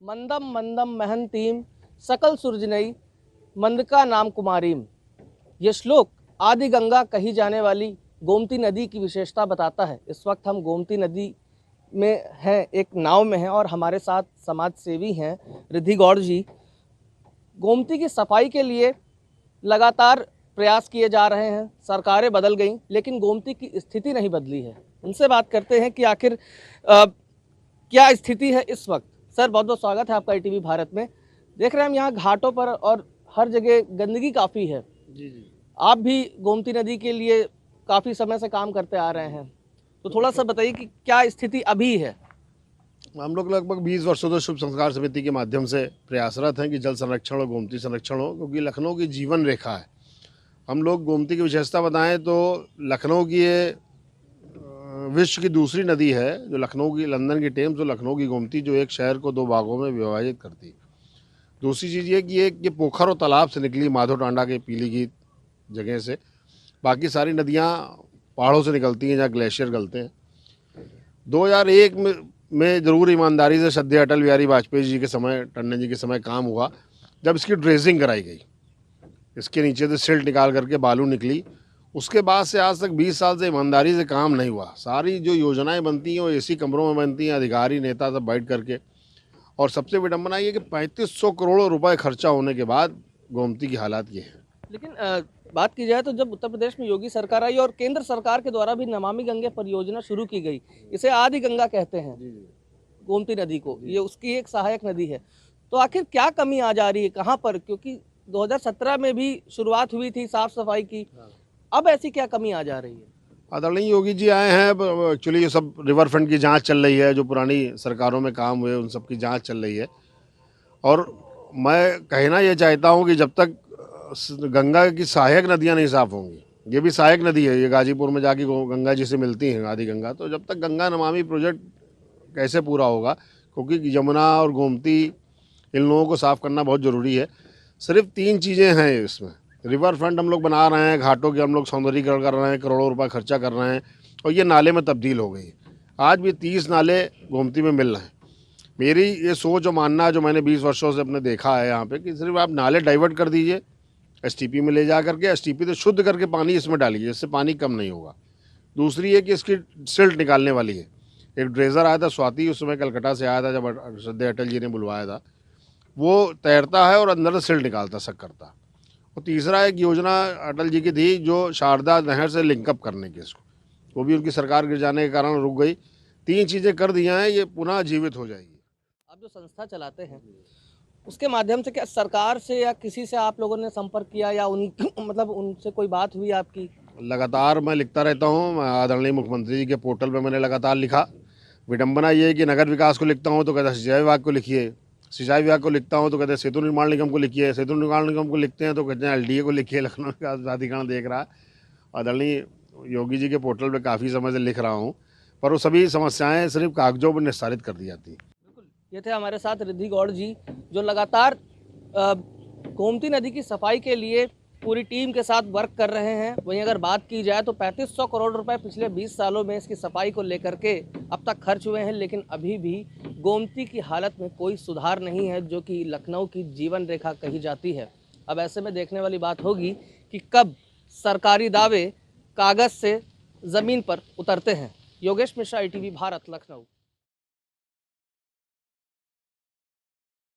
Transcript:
मंदम मंदम महंतीम सकल सुरजनई मंदका नाम कुमारीम। ये श्लोक आदि गंगा कही जाने वाली गोमती नदी की विशेषता बताता है। इस वक्त हम गोमती नदी में हैं, एक नाव में हैं और हमारे साथ समाज सेवी हैं रिद्धि गौड़ जी। गोमती की सफाई के लिए लगातार प्रयास किए जा रहे हैं। सरकारें बदल गईं लेकिन गोमती की स्थिति नहीं बदली है। उनसे बात करते हैं कि आखिर क्या स्थिति है इस वक्त। सर, बहुत बहुत स्वागत है आपका ITV भारत में। देख रहे हैं हम यहाँ घाटों पर और हर जगह गंदगी काफ़ी है। जी। आप भी गोमती नदी के लिए काफ़ी समय से काम करते आ रहे हैं, तो थोड़ा सा बताइए कि क्या स्थिति अभी है। हम लोग लगभग 20 वर्षों से शुभ संस्कार समिति के माध्यम से प्रयासरत हैं कि जल संरक्षण और गोमती संरक्षण हो, क्योंकि लखनऊ की जीवन रेखा है। हम लोग गोमती की विशेषता बताएं तो लखनऊ की ये विश्व की दूसरी नदी है, जो लखनऊ की लंदन की टेम्स जो लखनऊ की गोमती, जो एक शहर को 2 भागों में विभाजित करती है। दूसरी चीज़ ये कि ये पोखर और तालाब से निकली माधव टांडा के पीलीभीत जगह से। बाकी सारी नदियाँ पहाड़ों से निकलती हैं जहाँ ग्लेशियर गलते हैं। 2001 में ज़रूर ईमानदारी से श्रद्धेय अटल बिहारी वाजपेयी जी के समय, टंडन जी के समय काम हुआ, जब इसकी ड्रेजिंग कराई गई। इसके नीचे से सिल्ट निकाल करके बालू निकली। उसके बाद से आज तक 20 साल से ईमानदारी से काम नहीं हुआ। सारी जो योजनाएं बनती हैं वो AC कमरों में बनती हैं, अधिकारी नेता सब बैठ करके। और सबसे विडम्बना ये कि 3500 करोड़ रुपए खर्चा होने के बाद गोमती की हालात ये है। लेकिन बात की जाए तो जब उत्तर प्रदेश में योगी सरकार आई और केंद्र सरकार के द्वारा भी नमामि गंगे परियोजना शुरू की गई, इसे आदि गंगा कहते हैं गोमती नदी को, ये उसकी एक सहायक नदी है। तो आखिर क्या कमी आ जा रही है, कहाँ पर? क्योंकि 2017 में भी शुरुआत हुई थी साफ सफाई की, अब ऐसी क्या कमी आ जा रही है? आदरणीय योगी जी आए हैं। एक्चुअली ये सब रिवर फ्रंट की जांच चल रही है, जो पुरानी सरकारों में काम हुए उन सब की जांच चल रही है। और मैं कहना ये चाहता हूँ कि जब तक गंगा की सहायक नदियाँ नहीं साफ़ होंगी, ये भी सहायक नदी है, ये गाजीपुर में जाके गंगा जी से मिलती हैं, आदि गंगा, तो जब तक गंगा नमामि प्रोजेक्ट कैसे पूरा होगा? क्योंकि यमुना और गोमती, इन लोगों को साफ़ करना बहुत ज़रूरी है। सिर्फ 3 चीज़ें हैं इसमें। रिवर फ्रंट हम लोग बना रहे हैं, घाटों के हम लोग सौंदर्यीकरण कर रहे हैं, करोड़ों रुपए खर्चा कर रहे हैं, और ये नाले में तब्दील हो गई। आज भी 30 नाले गोमती में मिल रहे हैं। मेरी ये सोच और मानना, जो मैंने 20 वर्षों से अपने देखा है यहाँ पे, कि सिर्फ आप नाले डाइवर्ट कर दीजिए, STP में ले जा करके STP से शुद्ध करके पानी इसमें डालिए, इससे पानी कम नहीं होगा। दूसरी है कि इसकी सिल्ट निकालने वाली है। एक ड्रेजर आया था स्वाति, उस समय कलकत्ता से आया था, जब श्रद्धेय अटल जी ने बुलवाया था। वो तैरता है और अंदर से सिल्ट निकालता, शक करता। और तीसरा एक योजना अटल जी की थी, जो शारदा नहर से लिंकअप करने की, इसको, वो भी उनकी सरकार गिर जाने के कारण रुक गई। 3 चीज़ें कर दिया हैं, ये पुनः जीवित हो जाएगी। आप जो संस्था चलाते हैं उसके माध्यम से क्या सरकार से या किसी से आप लोगों ने संपर्क किया, या मतलब उनसे कोई बात हुई आपकी? लगातार मैं लिखता रहता हूँ। आदरणीय मुख्यमंत्री जी के पोर्टल पे मैंने लगातार लिखा। विडंबना ये है कि नगर विकास को लिखता हूँ तो कहते हैं सिंचाई विभाग को लिखिए, सिंचाई विभाग को लिखता हूँ तो कहते हैं सेतु निर्माण निगम को लिखिए, सेतु निर्माण निगम को लिखते हैं तो कहते हैं LDA को लिखिए, लखनऊ का प्राधिकरण देख रहा है। आदरणीय योगी जी के पोर्टल पे काफ़ी समय से लिख रहा हूँ, पर वो सभी समस्याएँ सिर्फ कागजों पर निस्तारित कर दी जाती हैं। बिल्कुल, ये थे हमारे साथ रिद्धि गौड़ जी, जो लगातार गोमती नदी की सफाई के लिए पूरी टीम के साथ वर्क कर रहे हैं। वहीं अगर बात की जाए तो 3500 करोड़ रुपए पिछले 20 सालों में इसकी सफाई को लेकर के अब तक खर्च हुए हैं, लेकिन अभी भी गोमती की हालत में कोई सुधार नहीं है, जो कि लखनऊ की जीवन रेखा कही जाती है। अब ऐसे में देखने वाली बात होगी कि कब सरकारी दावे कागज़ से ज़मीन पर उतरते हैं। योगेश मिश्रा, ITV भारत, लखनऊ।